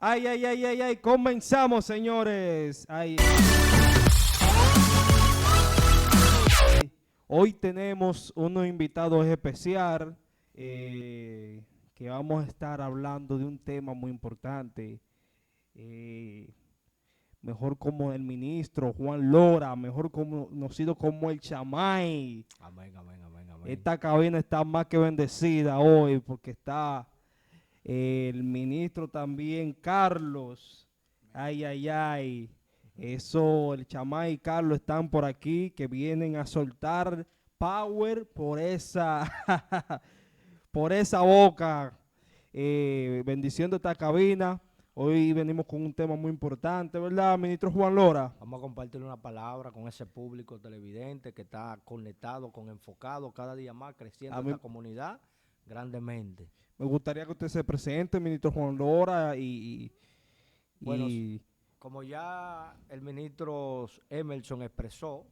Ay, ay, ay, ay, ay, comenzamos, señores. Ay. Hoy tenemos unos invitados especiales que vamos a estar hablando de un tema muy importante. eh, Mejor como el ministro Juan Lora, mejor conocido como el Chamay. Amén, amén, amén, amén. Esta cabina está más que bendecida hoy porque está el ministro también, Carlos. Ay, ay, ay. Eso, el Chamay y Carlos están por aquí, que vienen a soltar power por esa, por esa boca, bendiciendo esta cabina. Hoy venimos con un tema muy importante, ¿verdad, ministro Juan Lora? Vamos a compartir una palabra con ese público televidente que está conectado, enfocado cada día más, creciendo A mí esta comunidad grandemente. me gustaría que usted se presente, ministro Juan Lora, Bueno, y como ya el ministro Emerson expresó,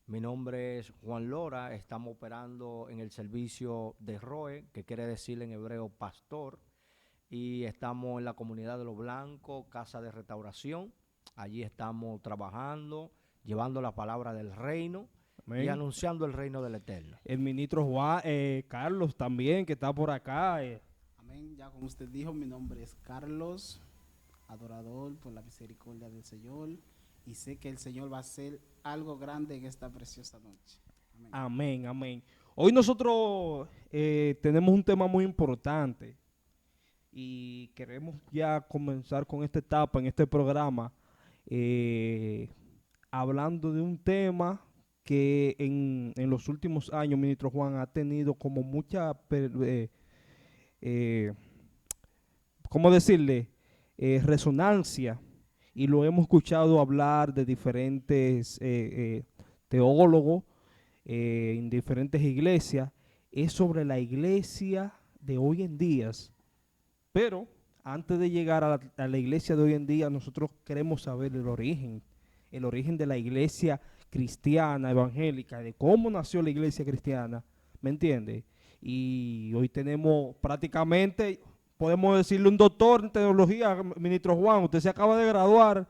mi nombre es Juan Lora, estamos operando en el servicio de ROE, que quiere decir en hebreo pastor, y estamos en la comunidad de Los Blancos, Casa de Restauración. Allí estamos trabajando, llevando la palabra del reino y amén. anunciando el reino del Eterno. El ministro Juan, Carlos también, que está por acá. Amén. Ya como usted dijo, mi nombre es Carlos, adorador por la misericordia del Señor, y sé que el Señor va a hacer algo grande en esta preciosa noche. Amén. Amén, amén. Hoy nosotros tenemos un tema muy importante y queremos ya comenzar con esta etapa en este programa, hablando de un tema que en los últimos años, ministro Juan, ha tenido como mucha, eh, ¿cómo decirle? Resonancia, y lo hemos escuchado hablar de diferentes teólogos en diferentes iglesias, es sobre la iglesia de hoy en día. Pero antes de llegar a la iglesia de hoy en día, nosotros queremos saber el origen de la iglesia cristiana, evangélica, de cómo nació la iglesia cristiana, ¿me entiende? Y hoy tenemos prácticamente, podemos decirle, un doctor en teología, ministro Juan. Usted se acaba de graduar,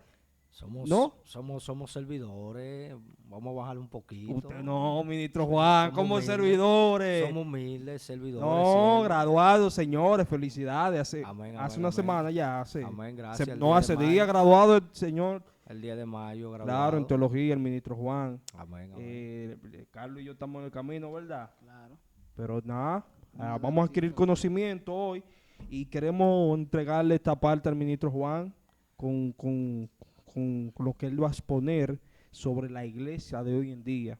¿no? Somos servidores, vamos a bajar un poquito. Usted no, ministro Juan, Somos como humildes, servidores. Somos humildes, servidores. No, siervos. graduados, señores, felicidades. Hace, Amén, hace amén, una amén. semana ya, hace. Amén, gracias. El No, día hace de días mayo, graduado el señor. el día de mayo Claro, graduado. en teología, el ministro Juan. Amén, amén. Carlos y yo estamos en el camino, ¿verdad? Claro. Pero nada, Nada, vamos a adquirir sí, conocimiento hoy y queremos entregarle esta parte al ministro Juan con lo que él va a exponer sobre la iglesia de hoy en día,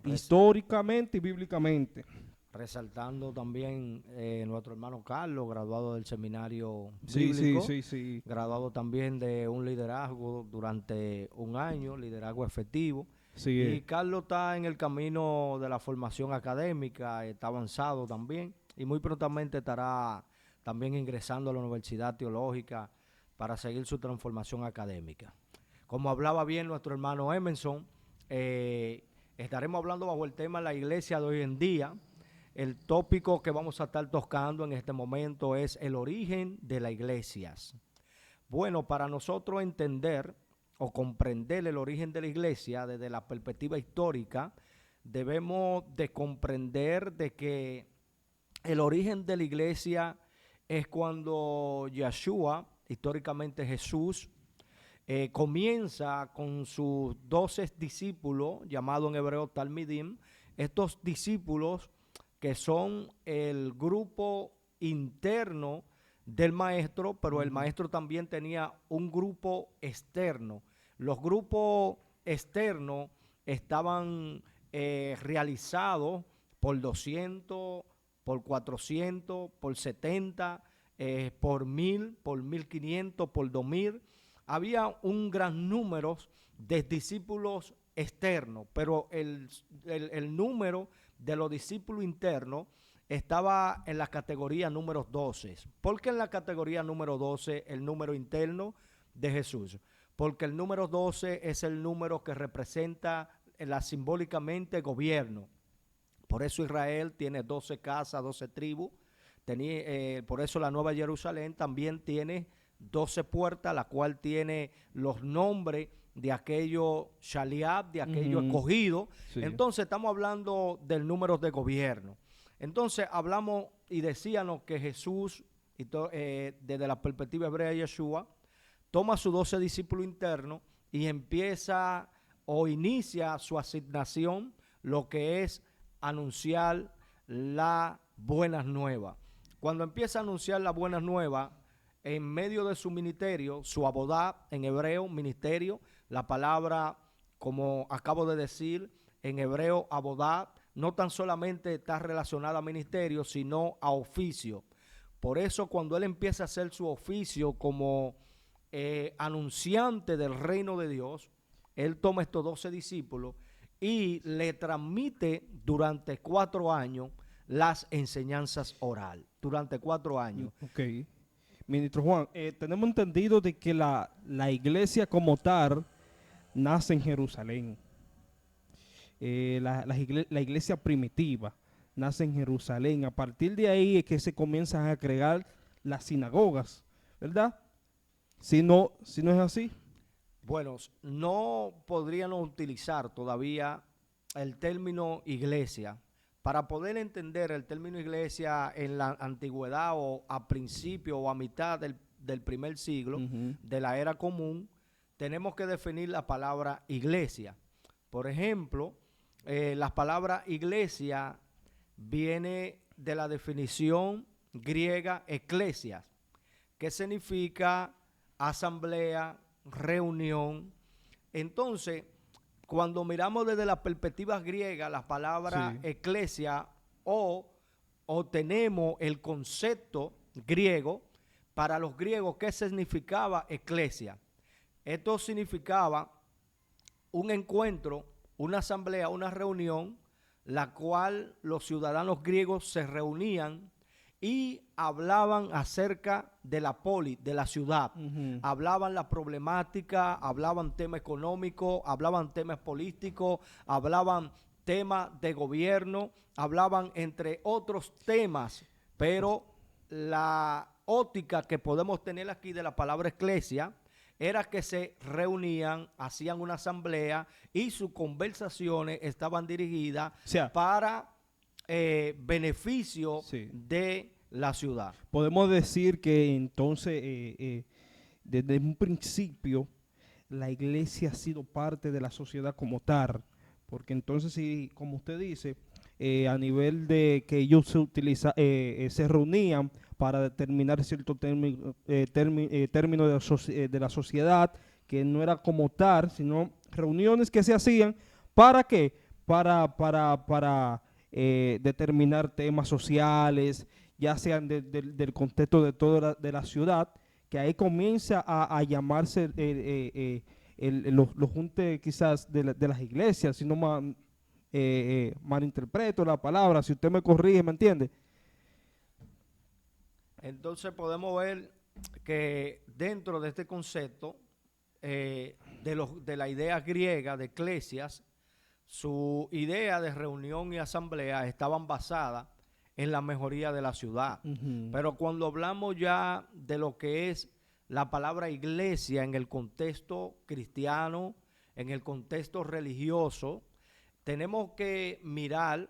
históricamente y bíblicamente. Resaltando también nuestro hermano Carlos, graduado del seminario Sí, bíblico, sí. graduado también de un liderazgo durante un año, liderazgo efectivo. Sí, Y Carlos está en el camino de la formación académica, está avanzado también, y muy prontamente estará también ingresando a la Universidad Teológica para seguir su transformación académica. Como hablaba bien nuestro hermano Emerson, estaremos hablando bajo el tema de la iglesia de hoy en día. El tópico que vamos a estar tocando en este momento es el origen de las iglesias. Bueno, para nosotros entender o comprender el origen de la iglesia desde la perspectiva histórica, debemos de comprender de que el origen de la iglesia es cuando Yeshua, históricamente Jesús, comienza con sus 12 discípulos, llamados en hebreo Talmidim. Estos discípulos que son el grupo interno del maestro, pero el maestro también tenía un grupo externo. Los grupos externos estaban realizados por 200, por 400, por 70, por 1000, por 1500, por 2000. Había un gran número de discípulos externos, pero el número de los discípulos internos estaba en la categoría número 12. ¿Por qué en la categoría número 12 el número interno de Jesús? Porque el número 12 es el número que representa simbólicamente gobierno. Por eso Israel tiene 12 casas, 12 tribus. Por eso la Nueva Jerusalén también tiene 12 puertas, la cual tiene los nombres de aquellos shaliab, de aquellos escogidos. Sí. Entonces estamos hablando del número de gobierno. Entonces hablamos y decíamos que Jesús, desde la perspectiva hebrea de Yeshua, toma a sus 12 discípulos internos y empieza o inicia su asignación, lo que es anunciar las buenas nuevas. Cuando empieza a anunciar las buenas nuevas, en medio de su ministerio, su abodá, en hebreo, ministerio, la palabra, como acabo de decir, en hebreo, abodá, no tan solamente está relacionada a ministerio, sino a oficio. Por eso, cuando él empieza a hacer su oficio como anunciante del reino de Dios, él toma estos 12 discípulos y le transmite durante 4 años las enseñanzas oral. Durante 4 años. Ok. Ministro Juan, tenemos entendido de que la iglesia como tal nace en Jerusalén. La iglesia primitiva nace en Jerusalén. A partir de ahí es que se comienzan a crear las sinagogas, ¿verdad? Si no es así. Bueno, no podrían utilizar todavía el término iglesia. Para poder entender el término iglesia en la antigüedad o a principio o a mitad del primer siglo de la era común, tenemos que definir la palabra iglesia. Por ejemplo, la palabra iglesia viene de la definición griega eclesias, que significa asamblea, reunión. Entonces, cuando miramos desde la perspectiva griega, la palabra eclesia o tenemos el concepto griego, para los griegos, ¿qué significaba eclesia? Esto significaba un encuentro, una asamblea, una reunión, la cual los ciudadanos griegos se reunían y hablaban acerca de la polis, de la ciudad. Hablaban la problemática, hablaban tema económico, hablaban temas políticos, hablaban temas de gobierno, hablaban entre otros temas, pero la óptica que podemos tener aquí de la palabra eclesia era que se reunían, hacían una asamblea y sus conversaciones estaban dirigidas para beneficio de la ciudad. Podemos decir que entonces desde un principio la iglesia ha sido parte de la sociedad como tal, porque entonces sí, como usted dice, a nivel de que ellos se reunían para determinar cierto término de la sociedad, que no era como tal, sino reuniones que se hacían, ¿para qué? Para determinar temas sociales, ya sean del contexto de toda la ciudad, que ahí comienza a llamarse los juntes quizás de las iglesias, si no malinterpreto la palabra, si usted me corrige, ¿me entiende? Entonces podemos ver que dentro de este concepto de la idea griega de eclesias, su idea de reunión y asamblea estaban basadas en la mejoría de la ciudad. Pero cuando hablamos ya de lo que es la palabra iglesia en el contexto cristiano, en el contexto religioso, tenemos que mirar,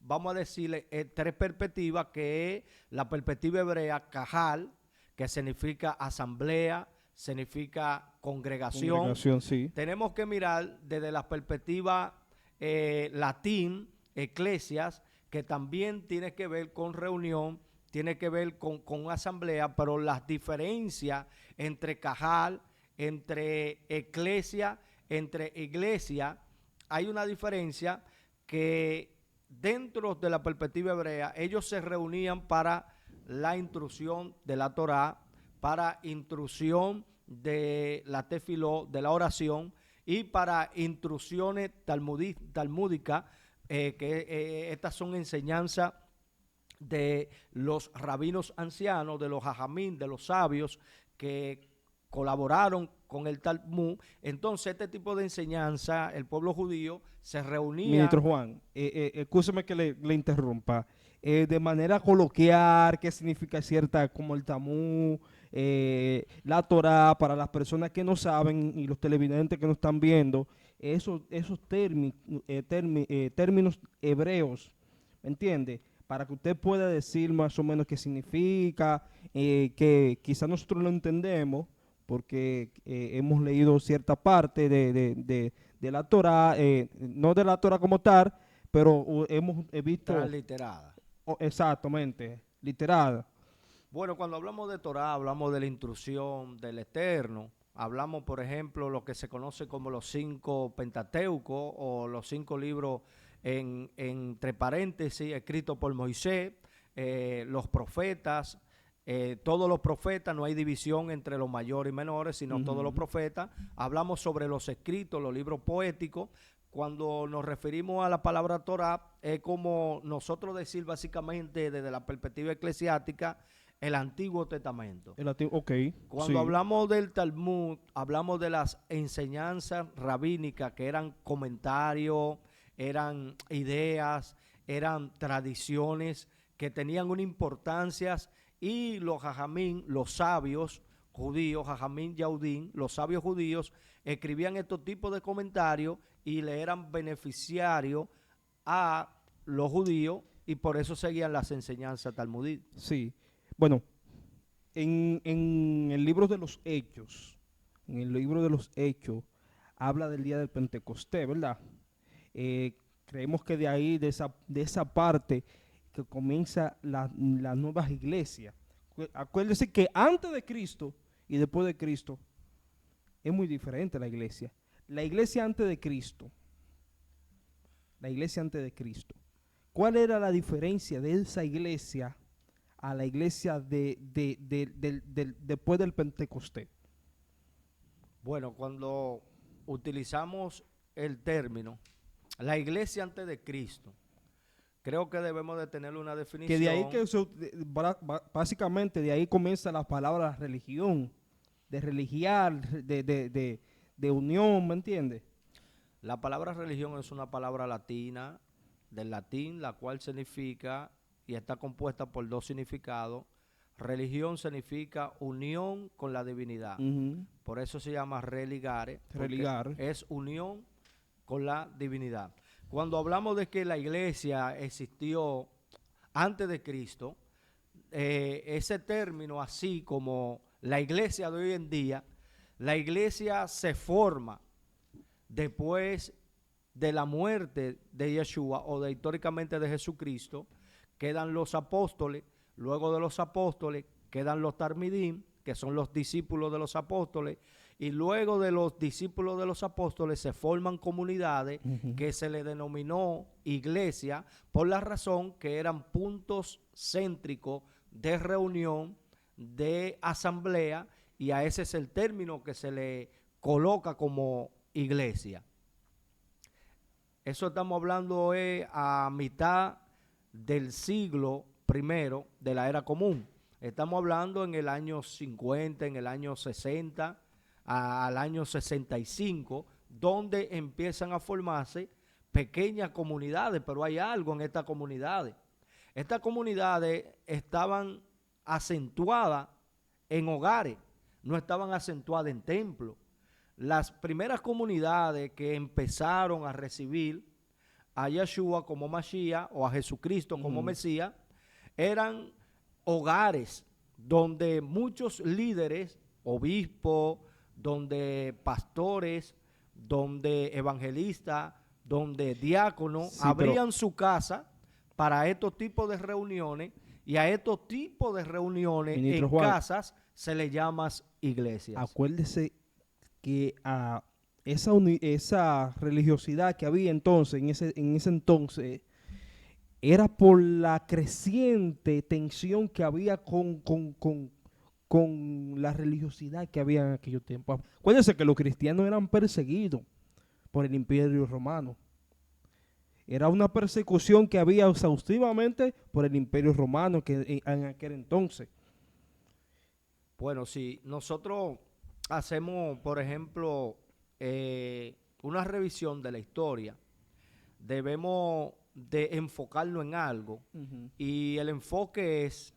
vamos a decirle, 3 perspectivas, que es la perspectiva hebrea, kahal, que significa asamblea, significa congregación. Sí. Tenemos que mirar desde la perspectiva latín, eclesias, que también tiene que ver con reunión, tiene que ver con asamblea, pero las diferencias entre kahal, entre eclesia, entre iglesia, hay una diferencia que dentro de la perspectiva hebrea, ellos se reunían para la instrucción de la Torá, para instrucción de la tefiló, de la oración, y para instrucciones talmúdicas, que estas son enseñanzas de los rabinos ancianos, de los jajamín, de los sabios que colaboraron con el Talmud. Entonces, este tipo de enseñanza, el pueblo judío se reunía. Ministro Juan, escúcheme que le interrumpa. De manera coloquial, ¿qué significa cierta, como el Talmud, la Torá, para las personas que no saben y los televidentes que no están viendo, esos términos hebreos, ¿me entiende? Para que usted pueda decir más o menos qué significa, que quizás nosotros lo entendemos, porque hemos leído cierta parte de la Torá, no de la Torá como tal, pero hemos visto, Transliterada. exactamente, literal. Bueno, cuando hablamos de Torá, hablamos de la intrusión del Eterno. Hablamos, por ejemplo, lo que se conoce como los 5 Pentateucos o los 5 libros entre paréntesis escritos por Moisés, los profetas, todos los profetas, no hay división entre los mayores y menores, sino todos los profetas. Hablamos sobre los escritos, los libros poéticos. Cuando nos referimos a la palabra Torá, es como nosotros decir básicamente desde la perspectiva eclesiástica, el Antiguo Testamento. Ok, Cuando hablamos del Talmud, hablamos de las enseñanzas rabínicas que eran comentarios, eran ideas, eran tradiciones que tenían una importancia, y los jajamín, los sabios judíos, jajamín yaudín, los sabios judíos, escribían estos tipos de comentarios y le eran beneficiarios a los judíos, y por eso seguían las enseñanzas talmudíes. Sí. Bueno, en el libro de los Hechos, habla del día del Pentecostés, ¿verdad? Creemos que de ahí, de esa parte, que comienza las nuevas iglesias. Acuérdense que antes de Cristo y después de Cristo es muy diferente la iglesia. La iglesia antes de Cristo, ¿cuál era la diferencia de esa iglesia a la iglesia después del Pentecostés? Bueno, cuando utilizamos el término la iglesia antes de Cristo, creo que debemos de tener una definición. Que de ahí básicamente de ahí comienza la palabra religión, de religiar, de unión, ¿me entiendes? La palabra religión es una palabra latina, del latín, la cual significa y está compuesta por 2 significados. Religión significa unión con la divinidad. Por eso se llama religare. Religar. Es unión con la divinidad. Cuando hablamos de que la iglesia existió antes de Cristo, ese término, así como la iglesia de hoy en día, la iglesia se forma después de la muerte de Yeshua o históricamente de Jesucristo. Quedan los apóstoles, luego de los apóstoles quedan los Talmidim, que son los discípulos de los apóstoles, y luego de los discípulos de los apóstoles se forman comunidades que se le denominó iglesia por la razón que eran puntos céntricos de reunión, de asamblea, y a ese es el término que se le coloca como iglesia. Eso estamos hablando a mitad del siglo primero de la era común. Estamos hablando en el año 50, en el año 60, al año 65, donde empiezan a formarse pequeñas comunidades, pero hay algo en estas comunidades. Estas comunidades estaban acentuadas en hogares, no estaban acentuadas en templos. Las primeras comunidades que empezaron a recibir a Yeshua como Mashiach o a Jesucristo como Mesías eran hogares donde muchos líderes, obispos, donde pastores, donde evangelistas, donde diáconos abrían su casa para estos tipos de reuniones, y a estos tipos de reuniones en casas se le llama iglesias. Acuérdese que a esa religiosidad que había entonces, en ese entonces, era por la creciente tensión que había con la religiosidad que había en aquellos tiempos. Acuérdense que los cristianos eran perseguidos por el Imperio Romano. Era una persecución que había exhaustivamente por el Imperio Romano en aquel entonces. Bueno, si nosotros hacemos, por ejemplo, una revisión de la historia, debemos de enfocarnos en algo, y el enfoque es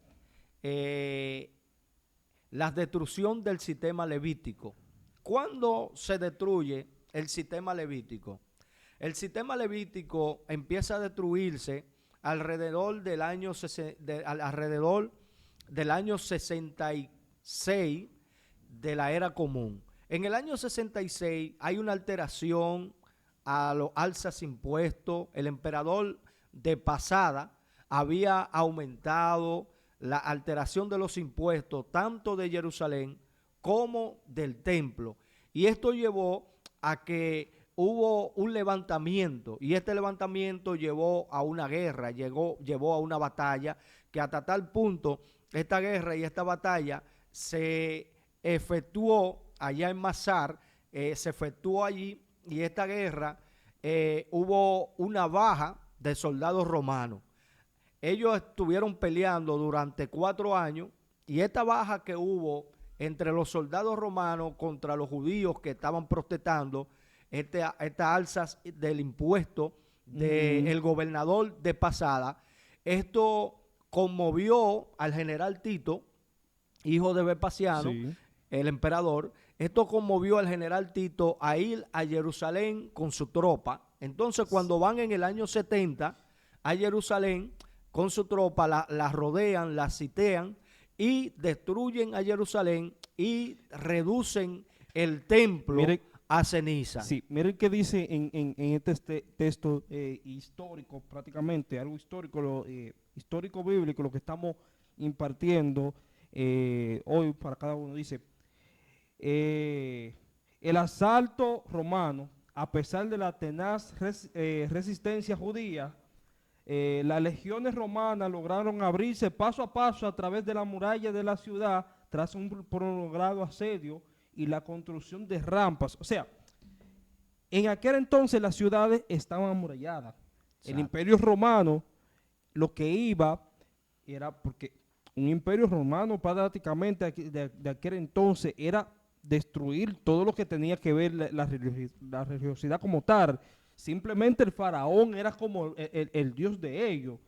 la destrucción del sistema levítico. ¿Cuándo se destruye el sistema levítico? El sistema levítico empieza a destruirse alrededor del año 66 de la era común. En el año 66 hay una alteración a los alzas impuestos. El emperador de pasada había aumentado la alteración de los impuestos tanto de Jerusalén como del templo. Y esto llevó a que hubo un levantamiento, y este levantamiento llevó a una guerra, llevó a una batalla, que hasta tal punto esta guerra y esta batalla se efectuó allá en Masar, se efectuó allí, y esta guerra hubo una baja de soldados romanos. Ellos estuvieron peleando durante 4 años, y esta baja que hubo entre los soldados romanos contra los judíos que estaban protestando, estas alzas del impuesto del gobernador de pasada, esto conmovió al general Tito, hijo de Vespasiano, Sí. el emperador. Esto conmovió al general Tito a ir a Jerusalén con su tropa. Entonces, cuando van en el año 70 a Jerusalén con su tropa, la rodean, la sitian y destruyen a Jerusalén y reducen el templo a ceniza. Sí, miren qué dice en este texto histórico, prácticamente, algo histórico, histórico bíblico, lo que estamos impartiendo hoy para cada uno. Dice, el asalto romano, a pesar de la tenaz resistencia judía, las legiones romanas lograron abrirse paso a paso a través de la muralla de la ciudad tras un prolongado asedio y la construcción de rampas. O sea, en aquel entonces las ciudades estaban amuralladas. Exacto. El imperio romano lo que iba era, porque un imperio romano prácticamente de aquel entonces era destruir todo lo que tenía que ver la religiosidad como tal. Simplemente el faraón era como el dios de ellos,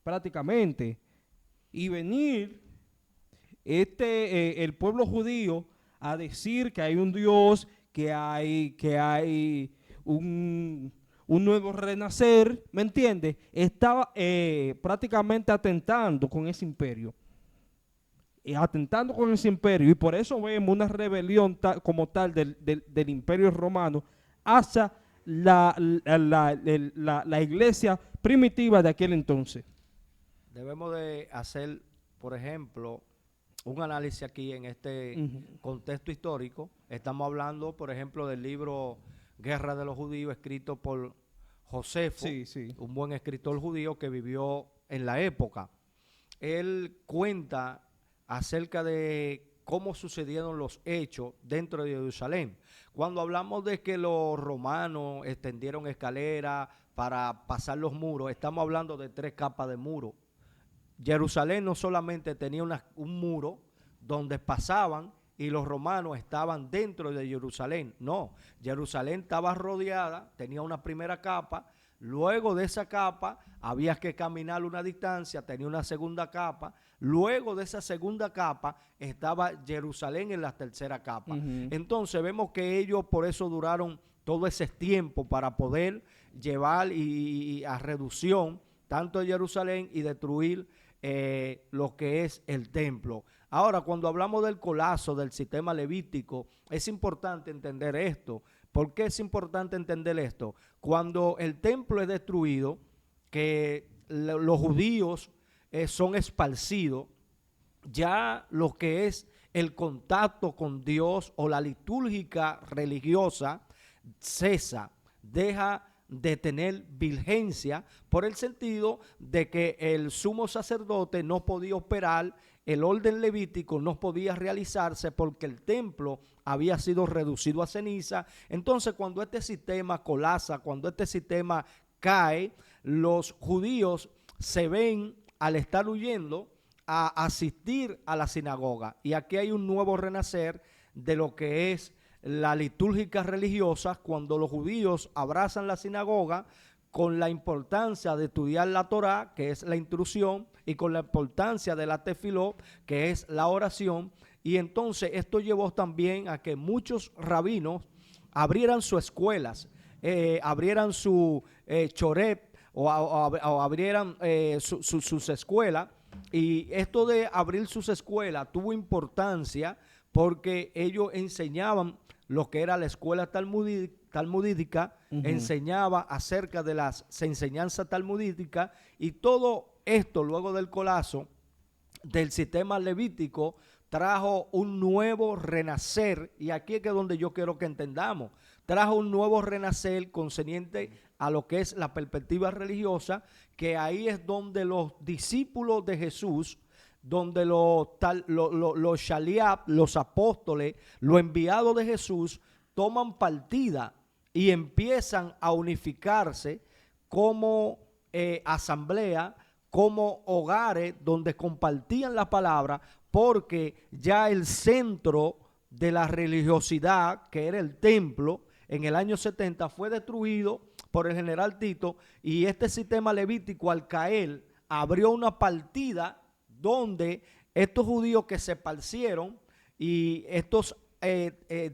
prácticamente. Y venir el pueblo judío a decir que hay un Dios, que hay un nuevo renacer, ¿me entiendes? Estaba prácticamente atentando con ese imperio. Y por eso vemos una rebelión como tal del imperio romano hacia la iglesia primitiva de aquel entonces. Debemos de hacer, por ejemplo, un análisis aquí en este contexto histórico. Estamos hablando, por ejemplo, del libro Guerra de los Judíos, escrito por Josefo, un buen escritor judío que vivió en la época. Él cuenta acerca de cómo sucedieron los hechos dentro de Jerusalén. Cuando hablamos de que los romanos extendieron escaleras para pasar los muros, estamos hablando de 3 capas de muro. Jerusalén no solamente tenía un muro donde pasaban y los romanos estaban dentro de Jerusalén. No, Jerusalén estaba rodeada, tenía una primera capa, luego de esa capa había que caminar una distancia, tenía una segunda capa, luego de esa segunda capa estaba Jerusalén en la tercera capa. Entonces vemos que ellos por eso duraron todo ese tiempo para poder llevar y a reducción tanto de Jerusalén y destruir lo que es el templo. Ahora, cuando hablamos del colapso del sistema levítico, es importante entender esto. ¿Por qué es importante entender esto? Cuando el templo es destruido, que los judíos son esparcidos, ya lo que es el contacto con Dios o la litúrgica religiosa cesa, deja de tener vigencia por el sentido de que el sumo sacerdote no podía operar, el orden levítico no podía realizarse porque el templo había sido reducido a ceniza. Entonces, cuando este sistema colapsa, cuando este sistema cae, los judíos se ven, al estar huyendo, a asistir a la sinagoga. Y aquí hay un nuevo renacer de lo que es la litúrgica religiosa, cuando los judíos abrazan la sinagoga con la importancia de estudiar la Torá, que es la instrucción, y con la importancia de la tefiló, que es la oración, y entonces esto llevó también a que muchos rabinos abrieran sus escuelas, abrieran su chorep o abrieran sus escuelas, y esto de abrir sus escuelas tuvo importancia porque ellos enseñaban lo que era la escuela talmudítica, enseñaba acerca de las enseñanzas talmudíticas, y todo esto luego del colapso del sistema levítico trajo un nuevo renacer, y aquí es que donde yo quiero que entendamos, trajo un nuevo renacer concerniente a lo que es la perspectiva religiosa, que ahí es donde los discípulos de Jesús, donde los shaliab, los apóstoles, los enviados de Jesús, toman partida y empiezan a unificarse como asamblea, como hogares donde compartían la palabra, porque ya el centro de la religiosidad, que era el templo, en el año 70 fue destruido por el general Tito, y este sistema levítico, al caer, abrió una partida donde estos judíos que se esparcieron y estos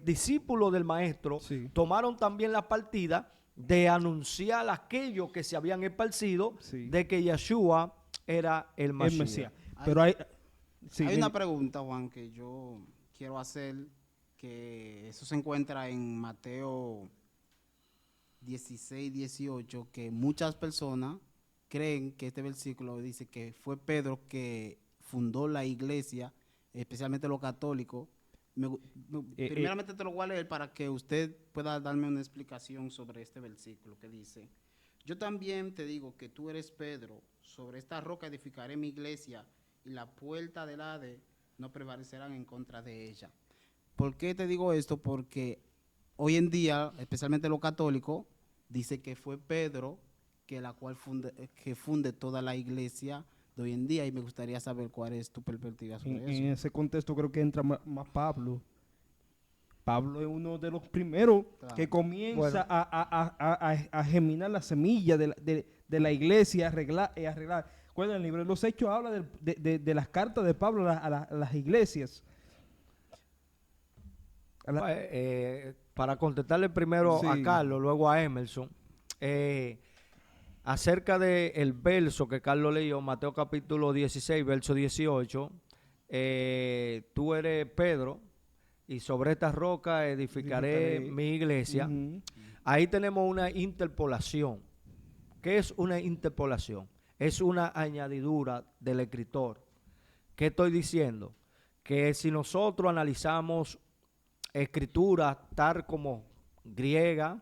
discípulos del maestro tomaron también la partida de anunciar a aquellos que se habían esparcido de que Yeshua era el Mesías. Pero hay una pregunta, Juan, que yo quiero hacer, que eso se encuentra en Mateo 16, 18, que muchas personas creen que este versículo dice que fue Pedro que fundó la iglesia, especialmente los católicos. Primeramente te lo voy a leer para que usted pueda darme una explicación sobre este versículo que dice: yo también te digo que tú eres Pedro, sobre esta roca edificaré mi iglesia, y la puerta del Hades no prevalecerán en contra de ella. ¿Por qué te digo esto? Porque hoy en día, especialmente los católicos, dice que fue Pedro que funde toda la iglesia de hoy en día, y me gustaría saber cuál es tu perspectiva sobre eso. En ese contexto creo que entra más Pablo. Pablo es uno de los primeros que comienza a germinar la semilla de la iglesia, arreglar. Cuando el libro de los Hechos habla de las cartas de Pablo a las iglesias. Para contestarle primero a Carlos, luego a Emerson, acerca del verso que Carlos leyó, Mateo capítulo 16, verso 18, tú eres Pedro, y sobre esta roca edificaré mi iglesia. Ahí tenemos una interpolación. ¿Qué es una interpolación? Es una añadidura del escritor. ¿Qué estoy diciendo? Que si nosotros analizamos escritura tal como griega,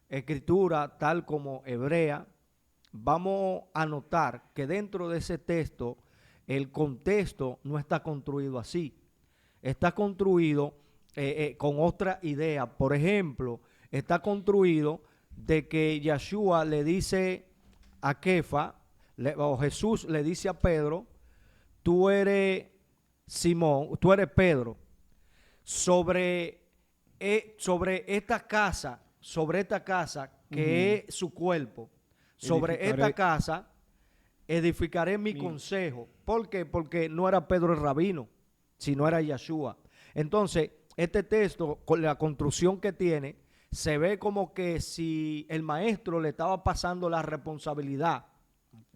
escritura tal como hebrea, vamos a notar que dentro de ese texto el contexto no está construido así. Está construido con otra idea. Por ejemplo, está construido de que Yeshua le dice a Kefa, o Jesús le dice a Pedro: tú eres Simón, tú eres Pedro, sobre esta casa que es su cuerpo, sobre esta casa edificaré mi consejo. ¿Por qué? Porque no era Pedro el rabino, sino era Yeshua. Entonces, este texto, con la construcción que tiene, se ve como que si el maestro le estaba pasando la responsabilidad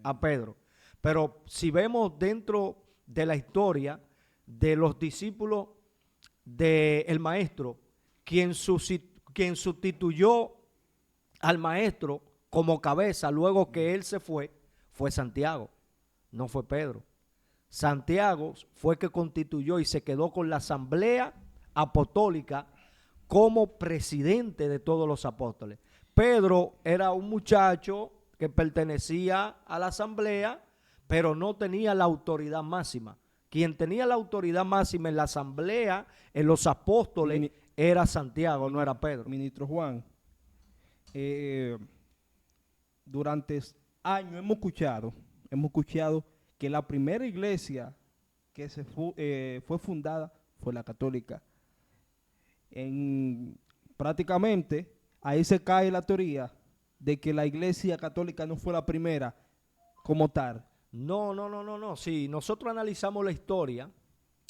a Pedro. Pero si vemos dentro de la historia de los discípulos del maestro, quien sustituyó al maestro como cabeza luego que él se fue Santiago, no fue Pedro. Santiago fue que constituyó y se quedó con la asamblea apostólica como presidente de todos los apóstoles. Pedro era un muchacho que pertenecía a la asamblea, pero no tenía la autoridad máxima. Quien tenía la autoridad máxima en la asamblea, en los apóstoles, era Santiago, no era Pedro. Ministro Juan, durante años hemos escuchado que la primera iglesia que fue fundada fue la católica. Prácticamente ahí se cae la teoría de que la iglesia católica no fue la primera como tal. No. Si nosotros analizamos la historia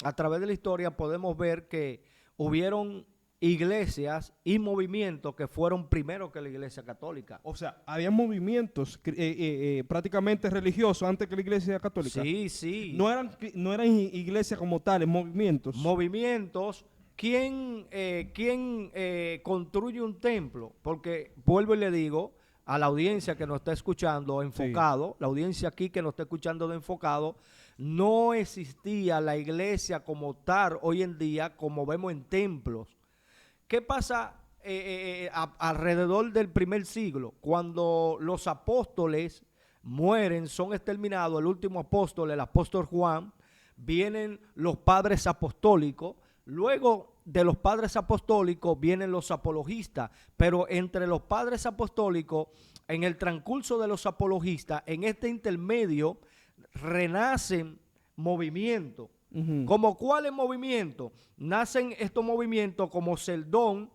a través de la historia podemos ver que hubieron iglesias y movimientos que fueron primero que la Iglesia Católica. O sea, había movimientos prácticamente religiosos antes que la Iglesia Católica. Sí, sí. No eran iglesias como tales, movimientos. Movimientos. ¿Quién construye un templo? Porque vuelvo y le digo a la audiencia que nos está escuchando enfocado, la audiencia aquí que nos está escuchando de enfocado, no existía la iglesia como tal hoy en día como vemos en templos. ¿Qué pasa alrededor del primer siglo? Cuando los apóstoles mueren, son exterminados, el último apóstol, el apóstol Juan, vienen los padres apostólicos. Luego de los padres apostólicos vienen los apologistas, pero entre los padres apostólicos, en el transcurso de los apologistas, en este intermedio, renacen movimientos. ¿Como cuáles movimientos? Nacen estos movimientos como Celdón,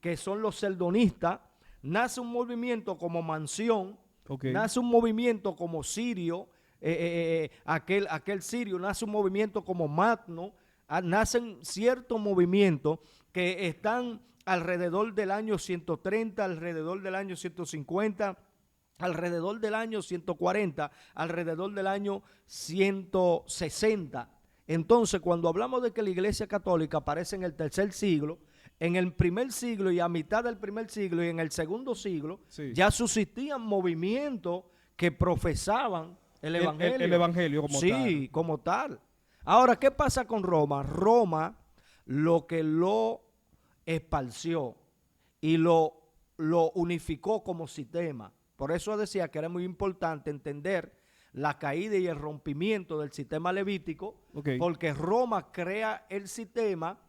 que son los celdonistas, nace un movimiento como Mansión, nace un movimiento como Sirio, aquel Sirio, nace un movimiento como Magno, nacen ciertos movimientos que están alrededor del año 130, alrededor del año 150, alrededor del año 140, alrededor del año 160. Entonces, cuando hablamos de que la Iglesia Católica aparece en el tercer siglo, en el primer siglo y a mitad del primer siglo y en el segundo siglo, ya subsistían movimientos que profesaban el Evangelio. El Evangelio como tal. Sí, como tal. Ahora, ¿qué pasa con Roma? Roma lo que lo esparció y lo unificó como sistema. Por eso decía que era muy importante entender la caída y el rompimiento del sistema levítico, porque Roma crea el sistema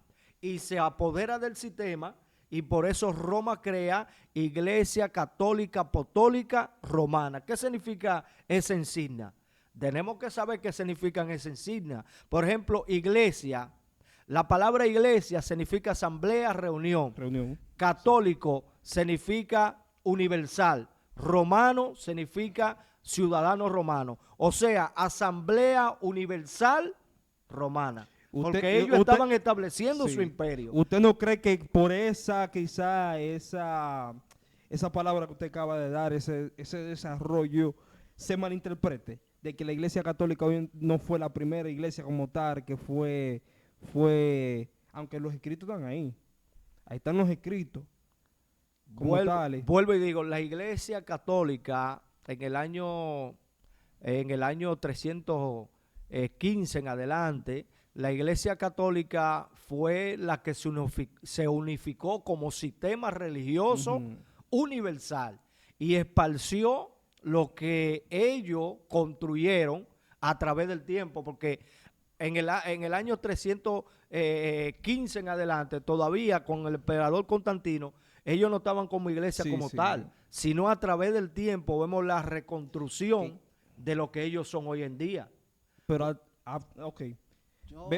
y se apodera del sistema, y por eso Roma crea Iglesia Católica Apostólica Romana. ¿Qué significa esa insignia? Tenemos que saber qué significan esa insignia. Por ejemplo, iglesia. La palabra iglesia significa asamblea, reunión. Católico significa universal. Romano significa ciudadano romano. O sea, asamblea universal romana. Porque ellos estaban estableciendo su imperio. ¿Usted no cree que por esa palabra que usted acaba de dar, ese desarrollo, se malinterprete? De que la Iglesia Católica hoy no fue la primera iglesia como tal, que fue, aunque los escritos están ahí están los escritos como tales. Vuelvo y digo, la Iglesia Católica en el año 315 en adelante, la Iglesia Católica fue la que se unificó como sistema religioso universal y esparció lo que ellos construyeron a través del tiempo, porque en el año 315 en adelante, todavía con el emperador Constantino, ellos no estaban como iglesia tal, sino a través del tiempo vemos la reconstrucción de lo que ellos son hoy en día. Pero, Yo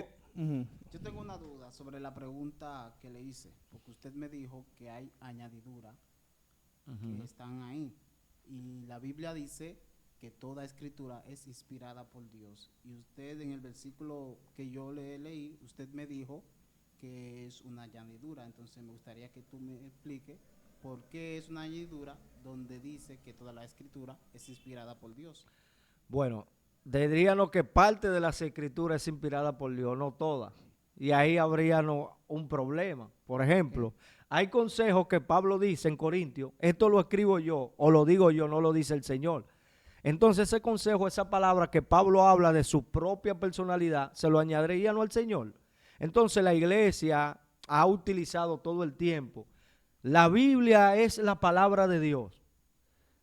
tengo una duda sobre la pregunta que le hice, porque usted me dijo que hay añadiduras que están ahí. Y la Biblia dice que toda escritura es inspirada por Dios. Y usted en el versículo que yo le leí, usted me dijo que es una añadidura. Entonces me gustaría que tú me expliques por qué es una añadidura donde dice que toda la escritura es inspirada por Dios. Bueno, diríamos que parte de las escrituras es inspirada por Dios, no todas. Y ahí habría un problema. Por ejemplo, hay consejos que Pablo dice en Corintios, esto lo escribo yo o lo digo yo, no lo dice el Señor. Entonces ese consejo, esa palabra que Pablo habla de su propia personalidad, se lo añadiría no al Señor. Entonces la iglesia ha utilizado todo el tiempo. La Biblia es la palabra de Dios.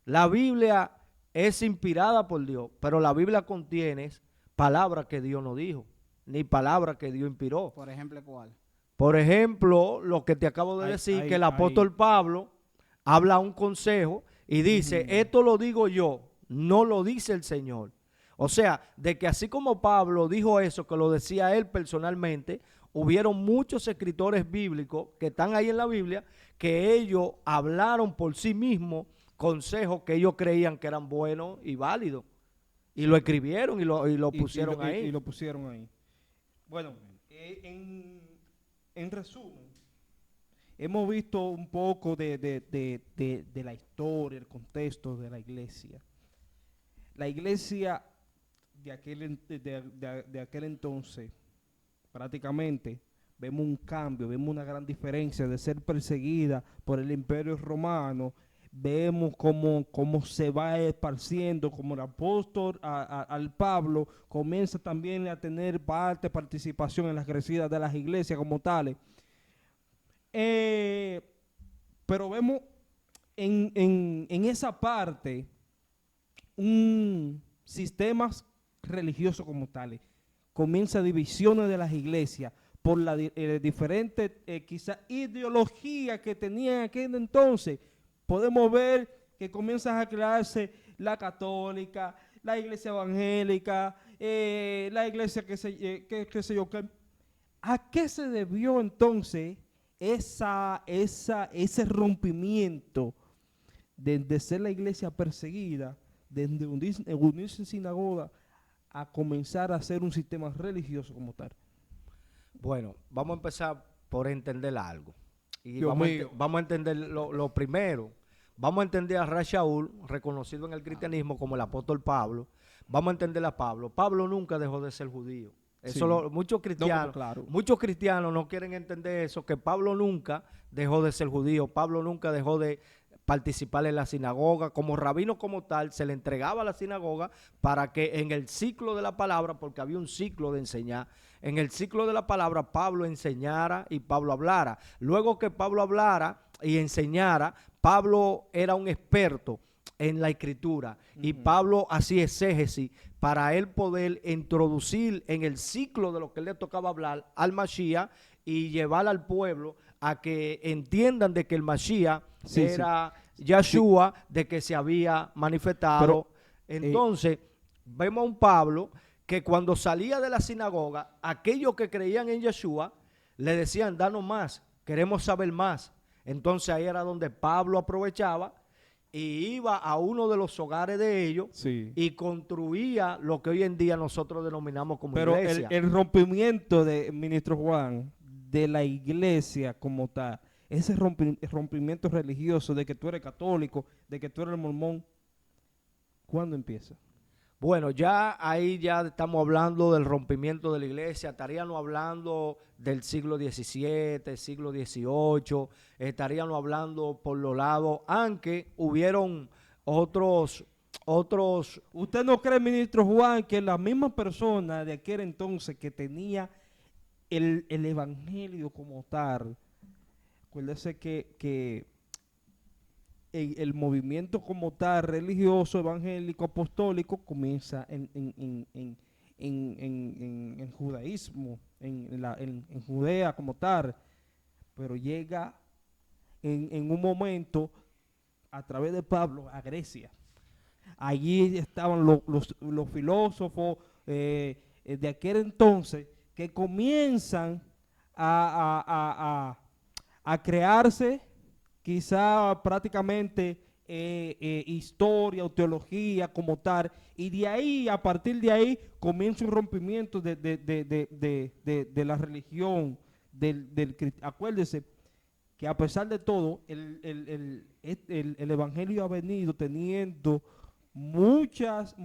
La Biblia es inspirada por Dios, pero la Biblia contiene palabras que Dios no dijo, ni palabras que Dios inspiró. Por ejemplo, ¿cuál? Por ejemplo, lo que te acabo de decir, que el apóstol Pablo habla un consejo y dice, esto lo digo yo, no lo dice el Señor. O sea, de que así como Pablo dijo eso, que lo decía él personalmente, hubieron muchos escritores bíblicos que están ahí en la Biblia, que ellos hablaron por sí mismos consejos que ellos creían que eran buenos y válidos. Y lo escribieron y lo pusieron ahí. Y lo pusieron ahí. Bueno, en resumen, hemos visto un poco de la historia, el contexto de la iglesia. La iglesia de aquel entonces, prácticamente, vemos un cambio, vemos una gran diferencia de ser perseguida por el Imperio Romano. Vemos cómo se va esparciendo, como el apóstol al Pablo comienza también a tener participación en las crecidas de las iglesias como tales. Pero vemos en esa parte un sistemas religiosos como tales. Comienza divisiones de las iglesias por la diferente quizá ideología que tenían en aquel entonces. Podemos ver que comienza a crearse la católica, la iglesia evangélica, la iglesia qué sé yo. ¿A qué se debió entonces ese rompimiento de ser la iglesia perseguida, de unirse en sinagoga, a comenzar a ser un sistema religioso como tal? Bueno, vamos a empezar por entender algo. Y Dios mío. vamos a entender lo primero. Vamos a entender a Ray Shaul, reconocido en el cristianismo como el apóstol Pablo. Vamos a entender a Pablo. Pablo nunca dejó de ser judío. Eso Sí. muchos cristianos, No, claro. muchos cristianos no quieren entender eso, que Pablo nunca dejó de ser judío. Pablo nunca dejó de participar en la sinagoga. Como rabino como tal, se le entregaba a la sinagoga para que en el ciclo de la palabra, porque había un ciclo de enseñar, en el ciclo de la palabra Pablo enseñara y Pablo hablara. Luego que Pablo hablara y enseñara, Pablo era un experto en la escritura y Pablo hacía exégesis para él poder introducir en el ciclo de lo que le tocaba hablar al Mashiach y llevar al pueblo a que entiendan de que el Mashiach era Yahshua, de que se había manifestado. Pero, entonces, vemos a un Pablo que cuando salía de la sinagoga, aquellos que creían en Yahshua le decían, danos más, queremos saber más. Entonces ahí era donde Pablo aprovechaba y iba a uno de los hogares de ellos y construía lo que hoy en día nosotros denominamos como iglesia. Pero el rompimiento de ministro Juan de la iglesia como tal, ese rompimiento religioso de que tú eres católico, de que tú eres mormón, ¿cuándo empieza? Bueno, ya ahí ya estamos hablando del rompimiento de la iglesia, estaríamos hablando del siglo XVII, siglo XVIII, estaríamos hablando por los lados, aunque hubieron otros. ¿Usted no cree, ministro Juan, que la misma persona de aquel entonces que tenía el evangelio como tal, acuérdese que el movimiento como tal, religioso, evangélico, apostólico, comienza en judaísmo, en Judea como tal, pero llega en un momento a través de Pablo a Grecia. Allí estaban los filósofos de aquel entonces que comienzan a crearse quizá prácticamente historia o teología como tal, y de ahí, a partir de ahí, comienza un rompimiento de la religión, acuérdese que a pesar de todo, el evangelio ha venido teniendo muchas,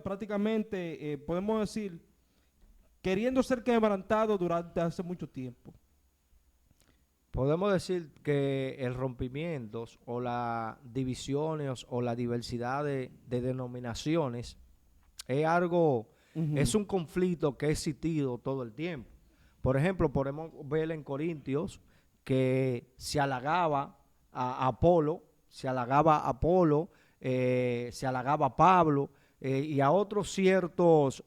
prácticamente, podemos decir, queriendo ser quebrantado durante hace mucho tiempo. Podemos decir que el rompimiento o las divisiones o la diversidad de denominaciones es algo, es un conflicto que ha existido todo el tiempo. Por ejemplo, podemos ver en Corintios que se halagaba a Apolo, se halagaba a Pablo y a otros ciertos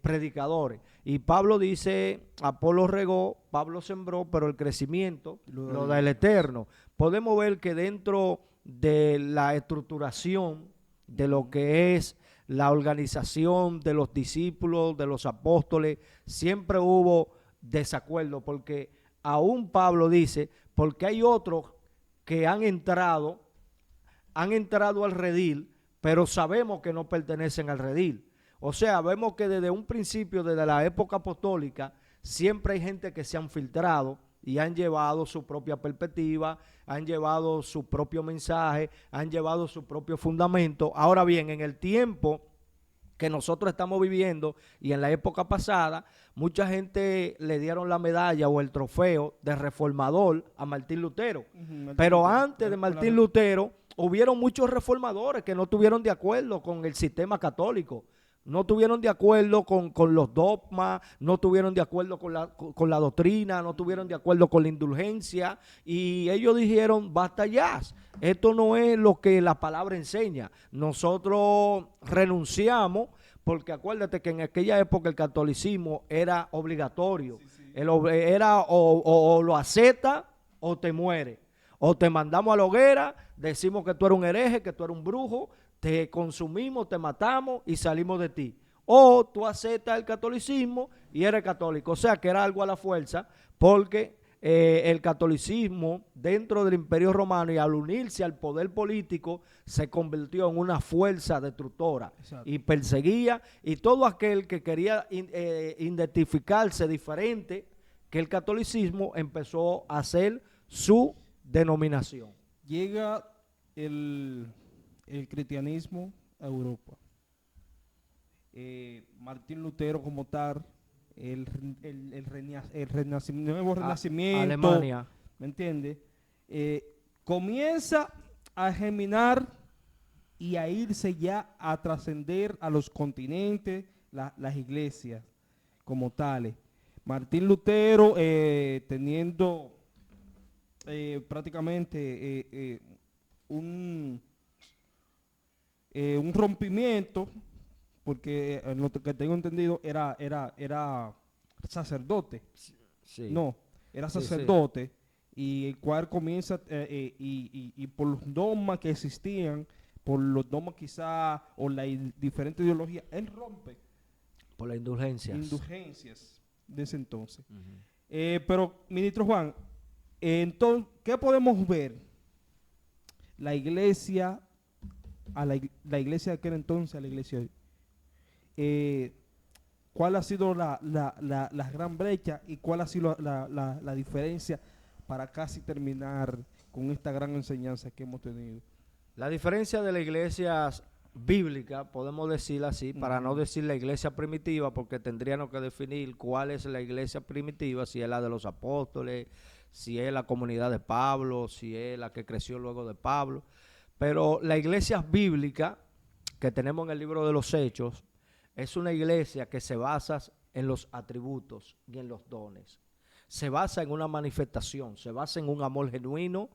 predicadores. Y Pablo dice, Apolo regó, Pablo sembró, pero el crecimiento lo da el Eterno. Podemos ver que dentro de la estructuración de lo que es la organización de los discípulos, de los apóstoles, siempre hubo desacuerdo, porque aún Pablo dice, porque hay otros que han entrado al redil, pero sabemos que no pertenecen al redil. O sea, vemos que desde un principio, desde la época apostólica, siempre hay gente que se han filtrado y han llevado su propia perspectiva, han llevado su propio mensaje, han llevado su propio fundamento. Ahora bien, en el tiempo que nosotros estamos viviendo y en la época pasada, mucha gente le dieron la medalla o el trofeo de reformador a Martín Lutero. Pero antes de Martín Lutero, hubieron muchos reformadores que no estuvieron de acuerdo con el sistema católico. No estuvieron de acuerdo con los dogmas, no estuvieron de acuerdo con la doctrina, no estuvieron de acuerdo con la indulgencia, y ellos dijeron, basta ya, esto no es lo que la palabra enseña. Nosotros renunciamos, porque acuérdate que en aquella época el catolicismo era obligatorio. Era o lo aceptas o te mueres. O te mandamos a la hoguera, decimos que tú eres un hereje, que tú eres un brujo, te consumimos, te matamos y salimos de ti. O tú aceptas el catolicismo y eres católico. O sea, que era algo a la fuerza, porque el catolicismo dentro del Imperio Romano, y al unirse al poder político, se convirtió en una fuerza destructora. Exacto. Y perseguía, y todo aquel que quería identificarse diferente que el catolicismo empezó a hacer su denominación. Llega el cristianismo a Europa. Martín Lutero como tal, nuevo renacimiento, Alemania, ¿me entiendes? Comienza a germinar y a irse ya a trascender a los continentes, las iglesias como tales. Martín Lutero teniendo prácticamente un rompimiento, porque lo que tengo entendido era sacerdote. Sí. No, era sacerdote, sí. Y el cual comienza, y por los dogmas que existían, por los dogmas quizá, o la diferente ideología, él rompe. Por las indulgencias. Indulgencias de ese entonces. Pero, ministro Juan, entonces, ¿qué podemos ver? La iglesia, la iglesia de aquel entonces, a la iglesia de hoy. ¿Cuál ha sido la gran brecha y cuál ha sido la diferencia para casi terminar con esta gran enseñanza que hemos tenido? La diferencia de la iglesia bíblica, podemos decirla así, para no decir la iglesia primitiva, porque tendríamos que definir cuál es la iglesia primitiva, si es la de los apóstoles, si es la comunidad de Pablo, si es la que creció luego de Pablo. Pero la iglesia bíblica que tenemos en el libro de los Hechos es una iglesia que se basa en los atributos y en los dones. Se basa en una manifestación, se basa en un amor genuino,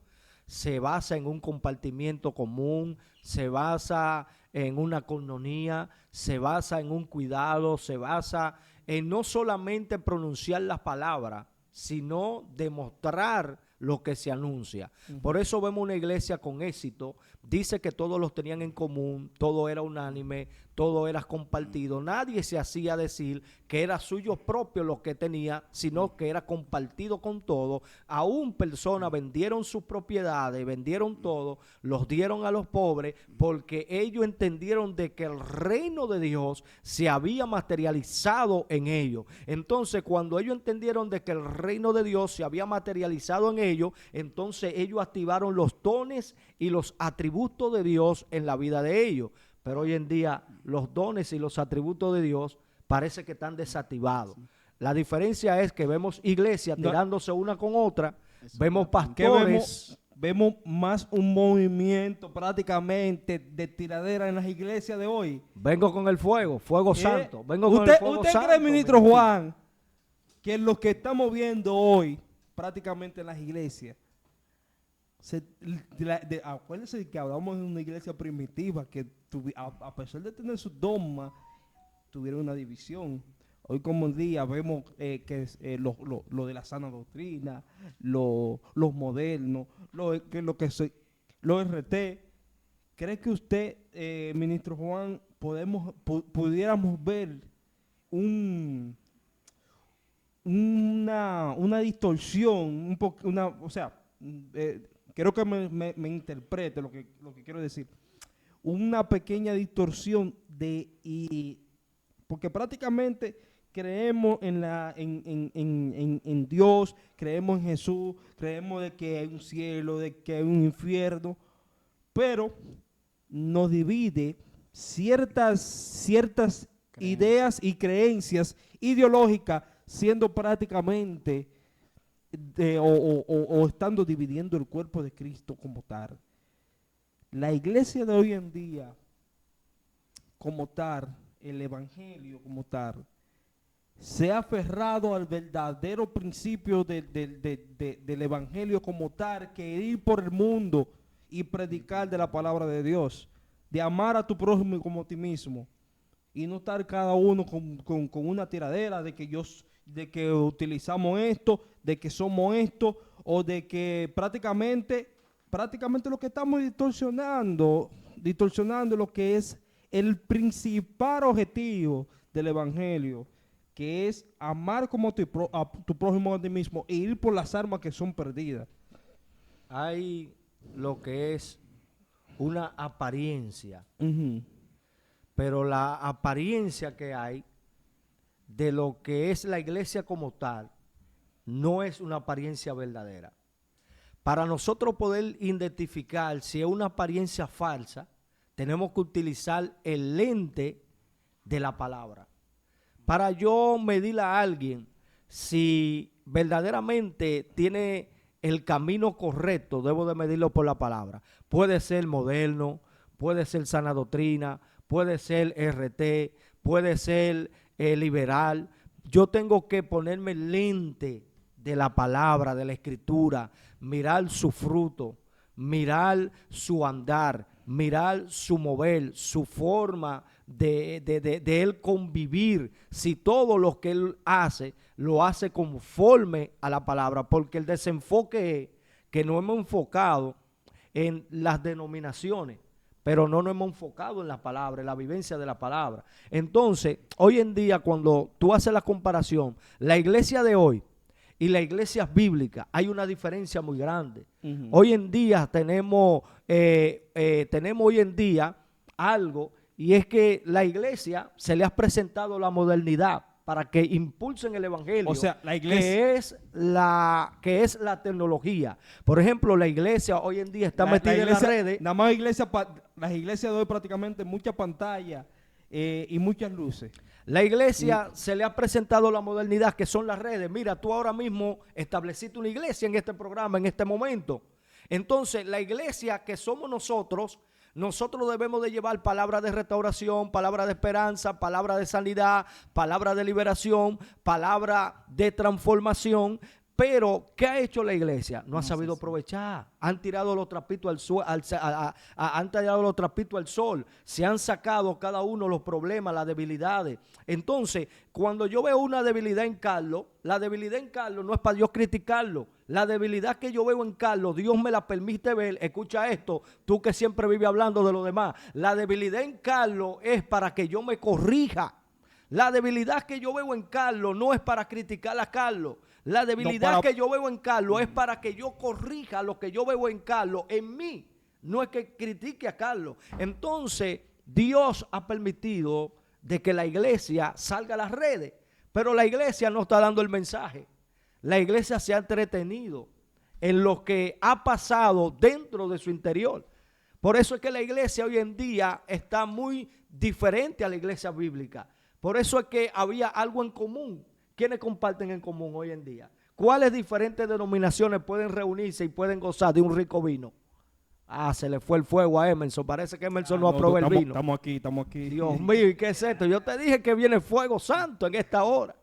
se basa en un compartimiento común, se basa en una coinonía, se basa en un cuidado, se basa en no solamente pronunciar las palabras, sino demostrar lo que se anuncia. Por eso vemos una iglesia con éxito. Dice que todos los tenían en común, todo era unánime, todo era compartido. Nadie se hacía decir que era suyo propio lo que tenía, sino que era compartido con todo. Aún personas vendieron sus propiedades, vendieron todo, los dieron a los pobres, porque ellos entendieron de que el reino de Dios se había materializado en ellos. Entonces, cuando ellos entendieron de que el reino de Dios se había materializado en ellos, entonces ellos activaron los dones y los atributos de Dios en la vida de ellos. Pero hoy en día los dones y los atributos de Dios parece que están desactivados. La diferencia es que vemos iglesias tirándose una con otra, vemos pastores. Vemos más un movimiento prácticamente de tiradera en las iglesias de hoy. Vengo con el fuego santo. Vengo con el fuego ¿Usted santo, cree, ministro Juan, que lo que estamos viendo hoy prácticamente en las iglesias, acuérdense que hablamos de una iglesia primitiva que a pesar de tener sus dogmas, tuvieron una división? Hoy como en día vemos que lo de la sana doctrina, los modernos, los RT. ¿Cree que usted, ministro Juan, pudiéramos ver una distorsión, quiero que me interprete lo que quiero decir, una pequeña distorsión porque prácticamente creemos en Dios, creemos en Jesús, creemos de que hay un cielo, de que hay un infierno, pero nos divide ciertas ideas y creencias ideológicas, siendo prácticamente o estando dividiendo el cuerpo de Cristo como tal. La iglesia de hoy en día, como tal, el evangelio como tal, se ha aferrado al verdadero principio del evangelio como tal, que ir por el mundo y predicar de la palabra de Dios, de amar a tu prójimo como a ti mismo, y no estar cada uno con una tiradera de que utilizamos esto, de que somos esto, o de que prácticamente lo que estamos distorsionando lo que es el principal objetivo del evangelio, que es amar como a tu prójimo a ti mismo e ir por las almas que son perdidas. Hay lo que es una apariencia, pero la apariencia que hay de lo que es la iglesia como tal no es una apariencia verdadera. Para nosotros poder identificar si es una apariencia falsa, tenemos que utilizar el lente de la palabra. Para yo medir a alguien si verdaderamente tiene el camino correcto, debo de medirlo por la palabra. Puede ser moderno, puede ser sana doctrina, puede ser RT, puede ser liberal. Yo tengo que ponerme el lente de la palabra, de la escritura, mirar su fruto, mirar su andar, mirar su mover, su forma de él convivir, si todo lo que él hace, lo hace conforme a la palabra, porque el desenfoque es que nos hemos enfocado en las denominaciones, pero no nos hemos enfocado en la palabra, en la vivencia de la palabra. Entonces, hoy en día, cuando tú haces la comparación, la iglesia de hoy y las iglesias bíblicas, hay una diferencia muy grande. Hoy en día tenemos hoy en día algo, y es que la iglesia se le ha presentado la modernidad para que impulsen el evangelio, o sea, la iglesia, que es la tecnología. Por ejemplo, la iglesia hoy en día está metida en las redes. Nada más las iglesias de hoy prácticamente mucha pantalla y muchas luces. La iglesia se le ha presentado la modernidad, que son las redes. Mira, tú ahora mismo estableciste una iglesia en este programa, en este momento. Entonces, la iglesia que somos nosotros debemos de llevar palabras de restauración, palabras de esperanza, palabras de sanidad, palabras de liberación, palabras de transformación. Pero, ¿qué ha hecho la iglesia? No ha sabido aprovechar. Han tirado los trapitos han tirado los trapitos al sol. Se han sacado cada uno los problemas, las debilidades. Entonces, cuando yo veo una debilidad en Carlos, la debilidad en Carlos no es para Dios criticarlo. La debilidad que yo veo en Carlos, Dios me la permite ver. Escucha esto, tú que siempre vives hablando de lo demás. La debilidad en Carlos es para que yo me corrija. La debilidad que yo veo en Carlos no es para criticar a Carlos. La debilidad que yo veo en Carlos es para que yo corrija lo que yo veo en Carlos en mí. No es que critique a Carlos. Entonces, Dios ha permitido de que la iglesia salga a las redes, pero la iglesia no está dando el mensaje. La iglesia se ha entretenido en lo que ha pasado dentro de su interior. Por eso es que la iglesia hoy en día está muy diferente a la iglesia bíblica. Por eso es que había algo en común. ¿Quiénes comparten en común hoy en día? ¿Cuáles diferentes denominaciones pueden reunirse y pueden gozar de un rico vino? Ah, se le fue el fuego a Emerson. Parece que Emerson no aprobó el vino. Estamos aquí. Dios mío, ¿y qué es esto? Yo te dije que viene fuego santo en esta hora.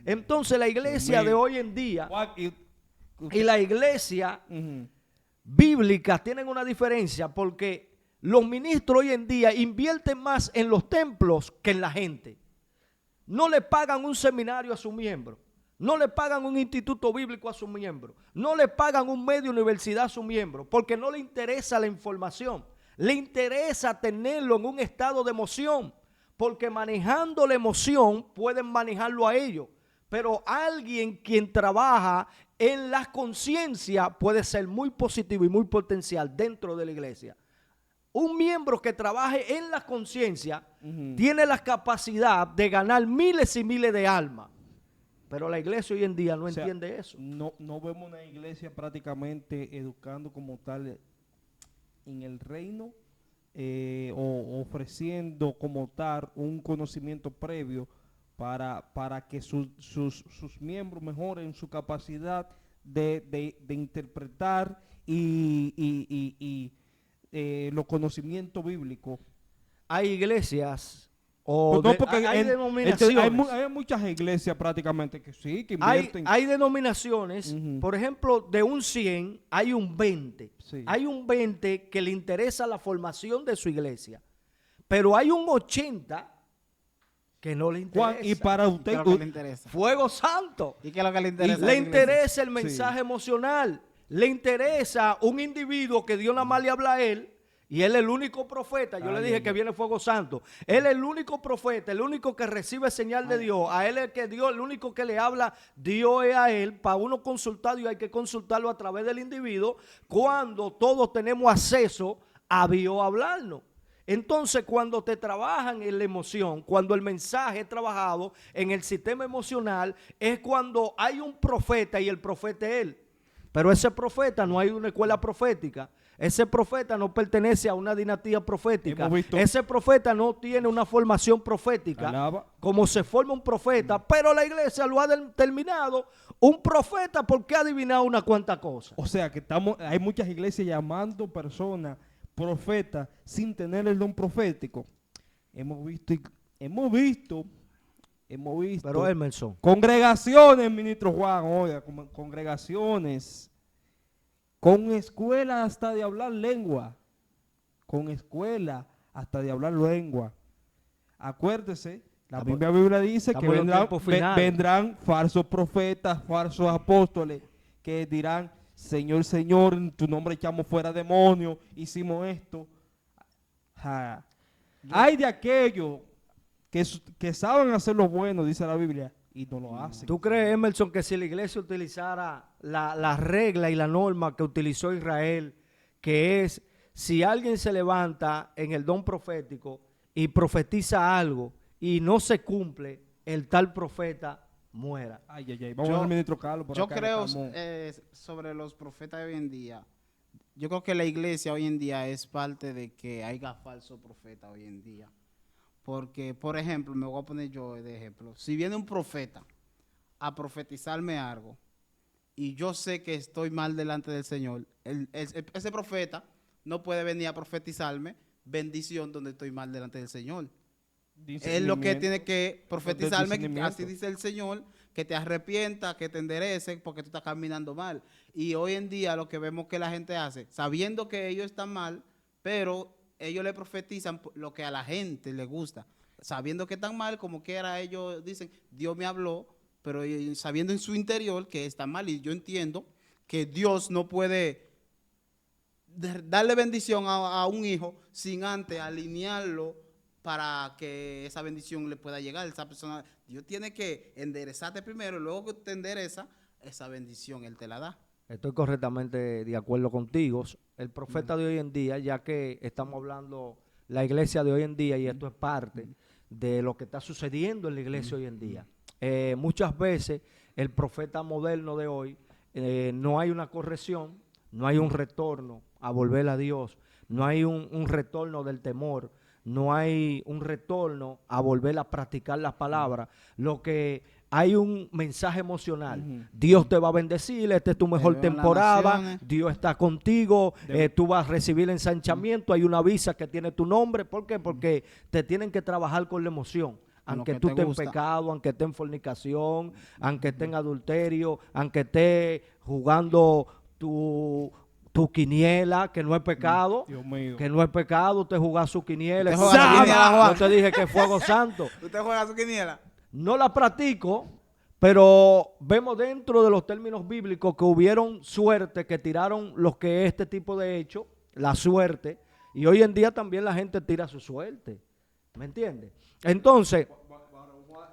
Entonces la iglesia de hoy en día y la iglesia bíblica tienen una diferencia, porque los ministros hoy en día invierten más en los templos que en la gente. No le pagan un seminario a sus miembros, no le pagan un instituto bíblico a sus miembros, no le pagan un medio universidad a sus miembros, porque no le interesa la información, le interesa tenerlo en un estado de emoción, porque manejando la emoción pueden manejarlo a ellos, pero alguien quien trabaja en la conciencia puede ser muy positivo y muy potencial dentro de la iglesia. Un miembro que trabaje en la conciencia Ujú. tiene la capacidad de ganar miles y miles de almas. Pero la iglesia hoy en día no O sea, entiende eso. no vemos una iglesia prácticamente educando como tal en el reino, o ofreciendo como tal un conocimiento previo para que sus miembros mejoren su capacidad de interpretar los conocimientos bíblicos. Hay iglesias Pues no, porque hay denominaciones. hay muchas iglesias prácticamente que sí, que Hay, invierten. hay denominaciones, Ujú. por ejemplo, de un 100 hay un 20. Sí. Hay un 20 que le interesa la formación de su iglesia. Pero hay un 80 que no le Juan, interesa. y para ¿Y qué usted, es lo que le interesa? Fuego santo. ¿Y qué es lo que le Y interesa? a le la iglesia? interesa el mensaje emocional. Le interesa un individuo que Dios nada más le habla a él. Y él es el único profeta. Yo le dije que viene fuego santo. Él es el único profeta, el único que recibe señal de Dios. A él es que Dios, el único que le habla, Dios es a él. Para uno consultar, Dios hay que consultarlo a través del individuo. Cuando todos tenemos acceso a Dios hablarnos. Entonces, cuando te trabajan en la emoción, cuando el mensaje es trabajado en el sistema emocional, es cuando hay un profeta y el profeta es él. Pero ese profeta no hay una escuela profética. Ese profeta no pertenece a una dinastía profética. Hemos visto- Ese profeta no tiene una formación profética. Alaba. Como se forma un profeta, pero la iglesia lo ha determinado un profeta porque ha adivinado una cuanta cosa. O sea que hay muchas iglesias llamando personas profetas sin tener el don profético. Hemos visto Pero Emerson, congregaciones, ministro Juan, oiga, congregaciones con escuela hasta de hablar lengua. Con escuela hasta de hablar lengua. Acuérdese, la Biblia dice que estamos en los tiempos finales. vendrán falsos profetas, falsos apóstoles, que dirán: Señor, Señor, en tu nombre echamos fuera demonios, hicimos esto. Hay de aquellos que saben hacer lo bueno, dice la Biblia, y no lo hacen. ¿tú crees, Emerson, que si la iglesia utilizara la regla y la norma que utilizó Israel, que es si alguien se levanta en el don profético y profetiza algo y no se cumple, el tal profeta muera? Ay. Vamos al ministro Carlos. Por Yo acá, creo estamos. sobre los profetas de hoy en día. Yo creo que la iglesia hoy en día es parte de que haya falsos profetas hoy en día. Porque, por ejemplo, me voy a poner yo de ejemplo. Si viene un profeta a profetizarme algo y yo sé que estoy mal delante del Señor, ese profeta no puede venir a profetizarme bendición donde estoy mal delante del Señor. Él lo que tiene que profetizarme, que así dice el Señor, que te arrepientas, que te endereces porque tú estás caminando mal. Y hoy en día lo que vemos que la gente hace, sabiendo que ellos están mal, pero ellos le profetizan lo que a la gente le gusta. Sabiendo que están mal, como quiera ellos dicen, Dios me habló, pero sabiendo en su interior que está mal. Y yo entiendo que Dios no puede darle bendición a un hijo sin antes alinearlo para que esa bendición le pueda llegar. Esa persona, Dios tiene que enderezarte primero y luego que te endereza, esa bendición Él te la da. Estoy correctamente de acuerdo contigo. El profeta de hoy en día, ya que estamos hablando la iglesia de hoy en día, y esto es parte de lo que está sucediendo en la iglesia hoy en día. Muchas veces el profeta moderno de hoy, no hay una corrección, no hay un retorno a volver a Dios, no hay un retorno del temor, no hay un retorno a volver a practicar las palabras. Lo que hay un mensaje emocional. Dios te va a bendecir, esta es tu mejor temporada, Dios está contigo, tú vas a recibir ensanchamiento, hay una visa que tiene tu nombre. ¿Por qué? Porque te tienen que trabajar con la emoción. Aunque tú estés en pecado, aunque estés en fornicación, aunque estés en adulterio, aunque estés jugando tu quiniela, que no es pecado, Dios mío. que no es pecado, usted jugar su quiniela. ¿Usted juega su quiniela, Juan? Yo te dije que fuego santo. ¿Usted juega su quiniela? No la practico, pero vemos dentro de los términos bíblicos que hubieron suerte, que tiraron los que este tipo de hecho, la suerte, y hoy en día también la gente tira su suerte. ¿Me entiendes? Entonces,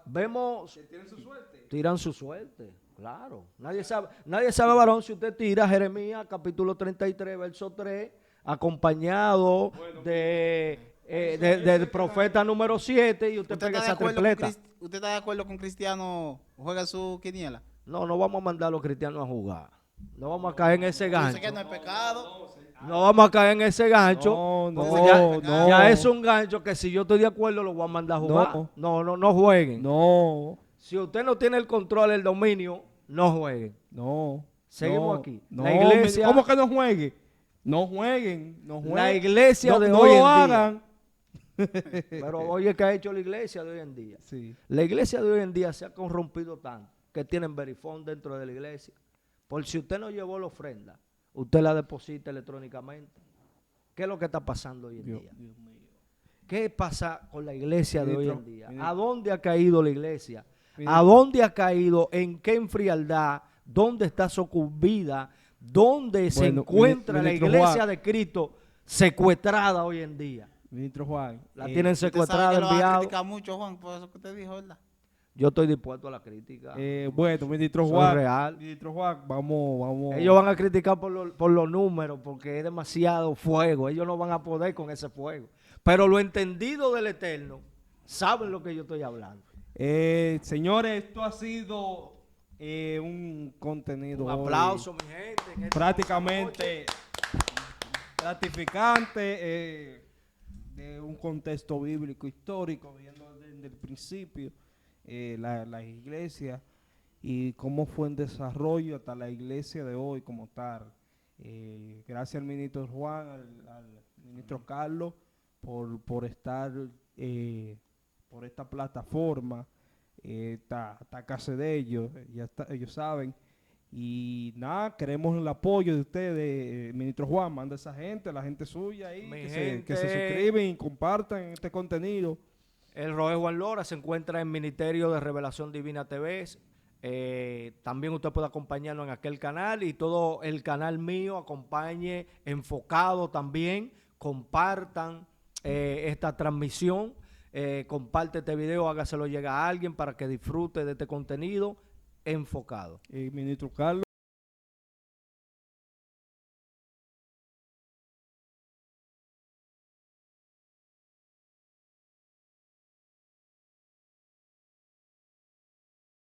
vemos, tiran su suerte. Claro, nadie sabe, varón, si usted tira Jeremías capítulo 33, verso 3, acompañado del profeta número 7 y usted pega esa tripleta. ¿Usted está de acuerdo con Cristiano juega su quiniela? No, no vamos a mandar a los cristianos a jugar. No vamos a caer en ese Yo sé gancho. que no es pecado. No vamos a caer en ese gancho. No, Porque ya, no. ya es un gancho que si yo estoy de acuerdo lo voy a mandar a jugar. No jueguen. No, Si usted no tiene el control, el dominio, no jueguen. no. Seguimos no, aquí. No, La iglesia, ¿cómo que no juegue? No jueguen, no jueguen. la iglesia no, de no hoy lo en día. hagan. Pero oye, ¿qué ha hecho la iglesia de hoy en día? Sí. La iglesia de hoy en día se ha corrompido tanto que tienen verifón dentro de la iglesia. Por si usted no llevó la ofrenda, usted la deposita electrónicamente. ¿Qué es lo que está pasando hoy en día? Dios mío. ¿Qué pasa con la iglesia de hoy en Ministro, día? ministro. ¿A dónde ha caído la iglesia? Ministro. ¿A dónde ha caído? ¿En qué frialdad? ¿Dónde está sucumbida? ¿Dónde se Bueno, encuentra la ministro iglesia Juan. de Cristo secuestrada hoy en día? Ministro Juan. La tienen Usted sabe secuestrada, que lo van a enviado. criticar mucho, Juan, por eso que usted dijo, ¿verdad? Yo estoy dispuesto a la crítica. Bueno, ministro Soy Juan. real. Ministro Juan, vamos. Ellos van a criticar por los números porque es demasiado fuego. Ellos no van a poder con ese fuego. Pero lo entendido del Eterno saben lo que yo estoy hablando. Señores, esto ha sido un contenido Un hoy aplauso, mi gente. en esta prácticamente gratificante, de un contexto bíblico histórico, viendo desde el principio la iglesia y cómo fue en desarrollo hasta la iglesia de hoy como tal. Gracias al ministro Juan, al ministro Carlos, por estar por esta plataforma, esta casa de ellos, ellos saben. Y nada, queremos el apoyo de ustedes, ministro Juan, manda a esa gente, la gente suya ahí, Mi que se gente. suscriben y compartan este contenido. El Roe Juan Lora se encuentra en Ministerio de Revelación Divina TV. También usted puede acompañarnos en aquel canal y todo el canal mío acompañe enfocado también. Compartan esta transmisión, comparte este video, hágaselo llegar a alguien para que disfrute de este contenido enfocado. Ministro Carlos.